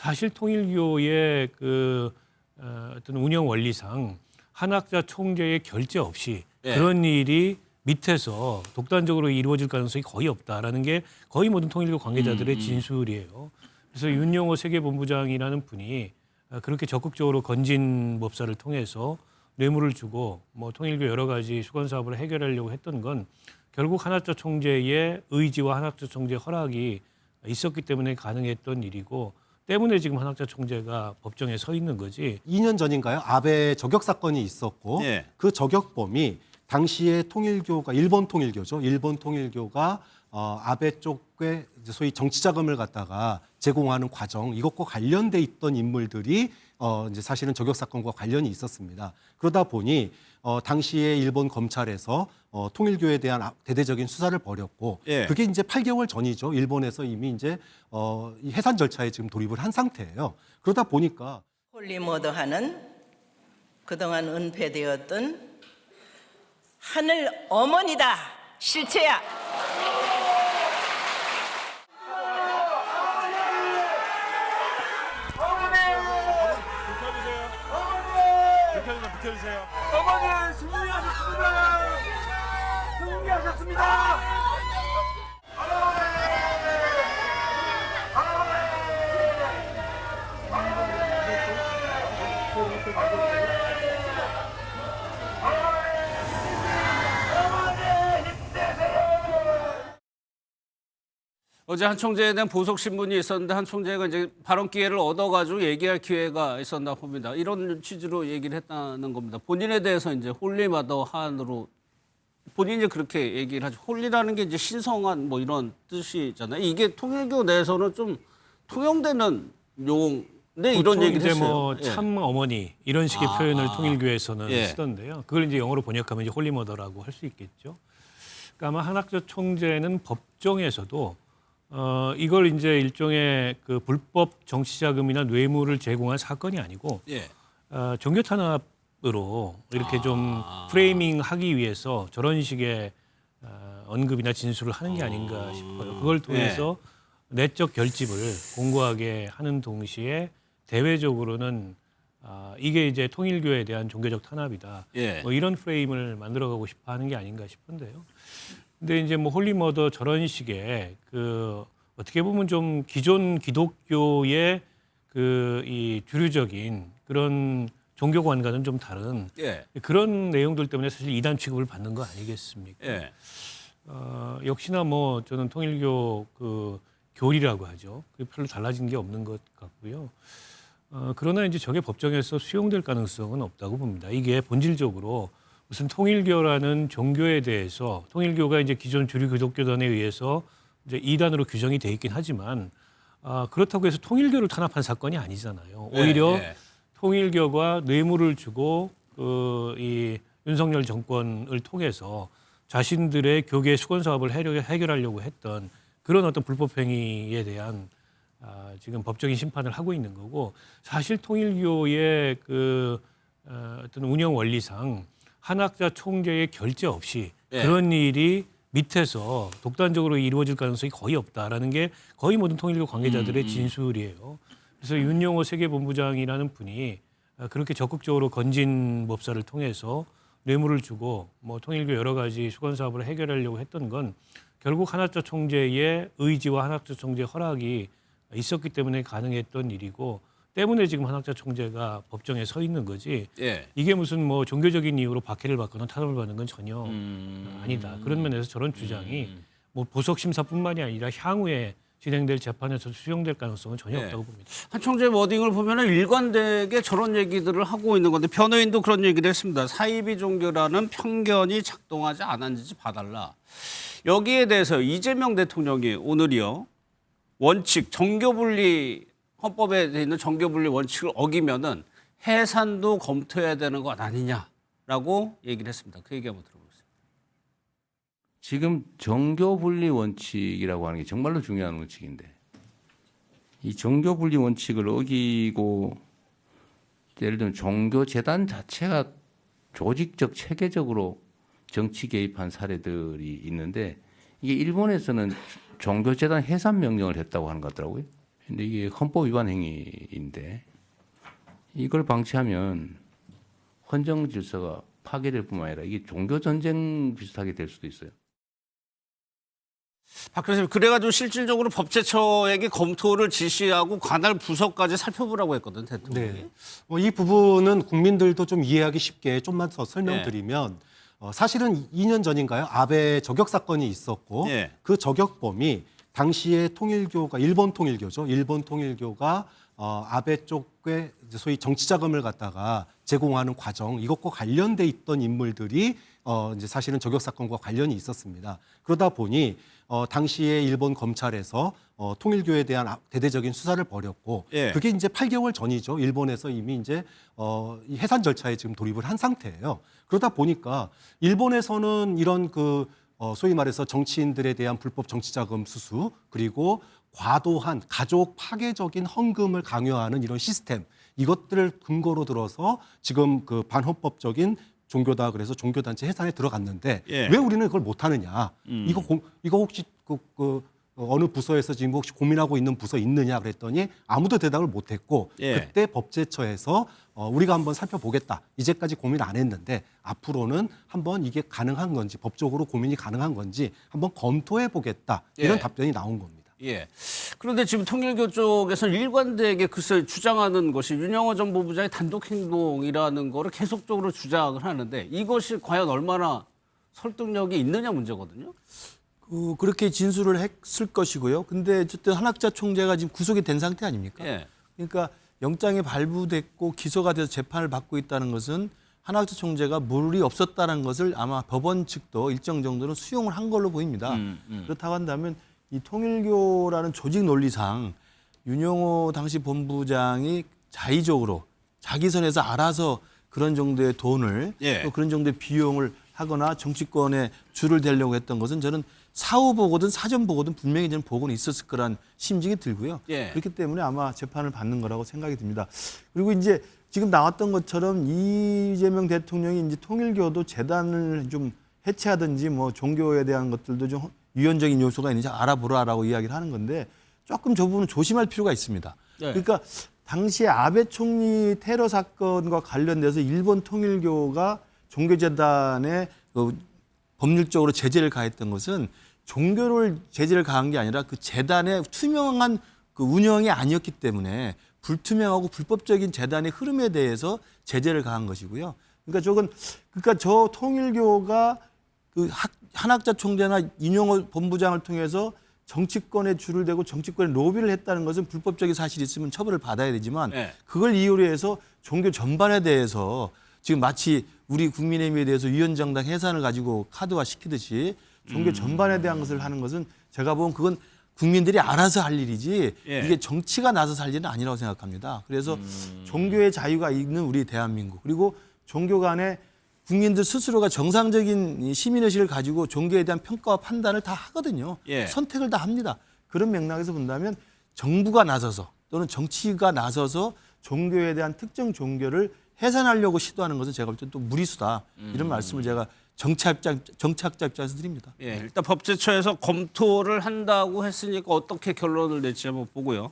사실 통일교의 어떤 운영 원리상 한학자 총재의 결재 없이 예. 그런 일이 밑에서 독단적으로 이루어질 가능성이 거의 없다라는 게 거의 모든 통일교 관계자들의 진술이에요. 그래서 윤용호 세계본부장이라는 분이 그렇게 적극적으로 건진 법사를 통해서 뇌물을 주고 뭐 통일교 여러 가지 수건 사업을 해결하려고 했던 건 결국 한학자 총재의 의지와 한학자 총재의 허락이 있었기 때문에 가능했던 일이고 때문에 지금 한학자 총재가 법정에 서 있는 거지. 2년 전인가요? 아베 저격 사건이 있었고 예. 그 저격범이 당시에 통일교가 일본 통일교죠. 일본 통일교가 아베 쪽에 이제 소위 정치 자금을 갖다가 제공하는 과정 이것과 관련돼 있던 인물들이 이제 사실은 저격 사건과 관련이 있었습니다. 그러다 보니 당시에 일본 검찰에서 통일교에 대한 대대적인 수사를 벌였고 예. 그게 이제 8개월 전이죠. 일본에서 이미 이제 이 해산 절차에 지금 돌입을 한 상태예요. 그러다 보니까 홀리머더하는 그동안 은폐되었던 하늘 어머니다 실체야. 어머니 승리하셨습니다. 승리하셨습니다. 어제 한 총재에 대한 보석 신문이 있었는데 한 총재가 이제 발언 기회를 얻어가지고 얘기할 기회가 있었나 봅니다. 이런 취지로 얘기를 했다는 겁니다. 본인에 대해서 이제 홀리마더 한으로 본인이 그렇게 얘기를 하죠. 홀리라는 게 이제 신성한 뭐 이런 뜻이잖아요. 이게 통일교 내에서는 좀 통용되는 용인데 이런 얘기를 이제 했어요. 뭐 참 어머니 이런 식의 표현을 통일교에서는 예. 쓰던데요. 그걸 이제 영어로 번역하면 이제 홀리머더라고 할 수 있겠죠. 그러니까 아마 한학자 총재는 법정에서도 이걸 이제 일종의 그 불법 정치자금이나 뇌물을 제공한 사건이 아니고 예. 종교 탄압으로 이렇게 좀 프레이밍하기 위해서 저런 식의 언급이나 진술을 하는 게 아닌가 싶어요. 그걸 통해서 내적 결집을 공고하게 하는 동시에 대외적으로는 이게 이제 통일교에 대한 종교적 탄압이다. 예. 뭐 이런 프레임을 만들어가고 싶어하는 게 아닌가 싶은데요. 근데 이제 뭐 홀리머더 저런 식의 어떻게 보면 좀 기존 기독교의 이 주류적인 그런 종교관과는 좀 다른 예. 그런 내용들 때문에 사실 이단 취급을 받는 거 아니겠습니까? 예. 역시나 뭐 저는 통일교 교리라고 하죠. 그게 별로 달라진 게 없는 것 같고요. 그러나 이제 저게 법정에서 수용될 가능성은 없다고 봅니다. 이게 본질적으로 무슨 통일교라는 종교에 대해서 통일교가 이제 기존 주류 기독교단에 의해서 이제 이단으로 규정이 돼 있긴 하지만 그렇다고 해서 통일교를 탄압한 사건이 아니잖아요. 오히려 예. 통일교가 뇌물을 주고 이 윤석열 정권을 통해서 자신들의 교계 수건 사업을 해결하려고 했던 그런 어떤 불법 행위에 대한 지금 법적인 심판을 하고 있는 거고 사실 통일교의 어떤 운영 원리상 한학자 총재의 결재 없이 예. 그런 일이 밑에서 독단적으로 이루어질 가능성이 거의 없다라는 게 거의 모든 통일교 관계자들의 진술이에요. 그래서 윤용호 세계본부장이라는 분이 그렇게 적극적으로 건진 법사를 통해서 뇌물을 주고 뭐 통일교 여러 가지 수건 사업을 해결하려고 했던 건 결국 한학자 총재의 의지와 한학자 총재의 허락이 있었기 때문에 가능했던 일이고 때문에 지금 한학자 총재가 법정에 서 있는 거지. 예. 이게 무슨 뭐 종교적인 이유로 박해를 받거나 탄압을 받는 건 전혀 아니다. 그런 면에서 저런 주장이 뭐 보석 심사뿐만이 아니라 향후에 진행될 재판에서 수용될 가능성은 전혀 예. 없다고 봅니다. 한 총재 워딩을 보면 일관되게 저런 얘기들을 하고 있는 건데 변호인도 그런 얘기를 했습니다. 사이비 종교라는 편견이 작동하지 않았는지 봐달라. 여기에 대해서 이재명 대통령이 오늘이요. 원칙, 정교분리 헌법에 돼 있는 정교분리 원칙을 어기면은 해산도 검토해야 되는 것 아니냐라고 얘기를 했습니다. 그 얘기 한번 들어보겠습니다. 지금 정교분리 원칙이라고 하는 게 정말로 중요한 원칙인데 이 정교분리 원칙을 어기고 예를 들면 종교재단 자체가 조직적 체계적으로 정치 개입한 사례들이 있는데 이게 일본에서는 종교재단 해산 명령을 했다고 하는 것 같더라고요. 근데 이게 헌법 위반 행위인데 이걸 방치하면 헌정 질서가 파괴될 뿐만 아니라 이게 종교 전쟁 비슷하게 될 수도 있어요. 박 교수님, 그래가지고 실질적으로 법제처에게 검토를 지시하고 관할 부서까지 살펴보라고 했거든, 대통령이. 네. 이 부분은 국민들도 좀 이해하기 쉽게 좀만 더 설명드리면 사실은 2년 전인가요? 아베 저격 사건이 있었고 네. 그 저격범이 당시에 통일교가 일본 통일교죠. 일본 통일교가 아베 쪽에 이제 소위 정치 자금을 갖다가 제공하는 과정 이것과 관련돼 있던 인물들이 이제 사실은 저격 사건과 관련이 있었습니다. 그러다 보니 당시에 일본 검찰에서 통일교에 대한 대대적인 수사를 벌였고 예. 그게 이제 8개월 전이죠. 일본에서 이미 이제 이 해산 절차에 지금 돌입을 한 상태예요. 그러다 보니까 일본에서는 이런 소위 말해서 정치인들에 대한 불법 정치자금 수수 그리고 과도한 가족 파괴적인 헌금을 강요하는 이런 시스템 이것들을 근거로 들어서 지금 그 반헌법적인 종교다 그래서 종교단체 해산에 들어갔는데 예. 왜 우리는 그걸 못하느냐? 이거 혹시 어느 부서에서 지금 혹시 고민하고 있는 부서 있느냐 그랬더니 아무도 대답을 못했고 예. 그때 법제처에서 우리가 한번 살펴보겠다. 이제까지 고민 안 했는데 앞으로는 한번 이게 가능한 건지 법적으로 고민이 가능한 건지 한번 검토해 보겠다. 이런 예. 답변이 나온 겁니다. 예. 그런데 지금 통일교 쪽에서는 일관되게 글쎄 주장하는 것이 윤영호 전 본부장의 단독 행동이라는 거를 계속적으로 주장을 하는데 이것이 과연 얼마나 설득력이 있느냐 문제거든요. 그렇게 진술을 했을 것이고요. 근데 어쨌든 한학자 총재가 지금 구속이 된 상태 아닙니까? 예. 그러니까 영장이 발부됐고 기소가 돼서 재판을 받고 있다는 것은 한학자 총재가 물이 없었다는 것을 아마 법원 측도 일정 정도는 수용을 한 걸로 보입니다. 그렇다고 한다면 이 통일교라는 조직 논리상 윤영호 당시 본부장이 자의적으로 자기 선에서 알아서 그런 정도의 돈을 예. 또 그런 정도의 비용을 하거나 정치권에 줄을 대려고 했던 것은 저는 사후 보고든 사전 보고든 분명히 저는 보고는 있었을 거란 심증이 들고요. 예. 그렇기 때문에 아마 재판을 받는 거라고 생각이 듭니다. 그리고 이제 지금 나왔던 것처럼 이재명 대통령이 이제 통일교도 재단을 좀 해체하든지 뭐 종교에 대한 것들도 좀 유연적인 요소가 있는지 알아보라라고 이야기를 하는 건데 조금 저 부분은 조심할 필요가 있습니다. 네. 그러니까 당시에 아베 총리 테러 사건과 관련돼서 일본 통일교가 종교재단에 법률적으로 제재를 가했던 것은 종교를 제재를 가한 게 아니라 그 재단의 투명한 그 운영이 아니었기 때문에 불투명하고 불법적인 재단의 흐름에 대해서 제재를 가한 것이고요. 그러니까 저 통일교가 그 한학자 총재나 윤영호 본부장을 통해서 정치권에 줄을 대고 정치권에 로비를 했다는 것은 불법적인 사실이 있으면 처벌을 받아야 되지만 네. 그걸 이유로 해서 종교 전반에 대해서 지금 마치 우리 국민의힘에 대해서 위원장당 해산을 가지고 카드화 시키듯이 종교 전반에 대한 것을 하는 것은 제가 보면 그건 국민들이 알아서 할 일이지 예. 이게 정치가 나서서 할 일은 아니라고 생각합니다. 그래서 종교의 자유가 있는 우리 대한민국 그리고 종교 간에 국민들 스스로가 정상적인 시민의식을 가지고 종교에 대한 평가와 판단을 다 하거든요. 예. 선택을 다 합니다. 그런 맥락에서 본다면 정부가 나서서 또는 정치가 나서서 종교에 대한 특정 종교를 해산하려고 시도하는 것은 제가 볼 때 또 무리수다. 이런 말씀을 제가 정치학자 입장에서 드립니다. 예. 일단 법제처에서 검토를 한다고 했으니까 어떻게 결론을 낼지 한번 보고요.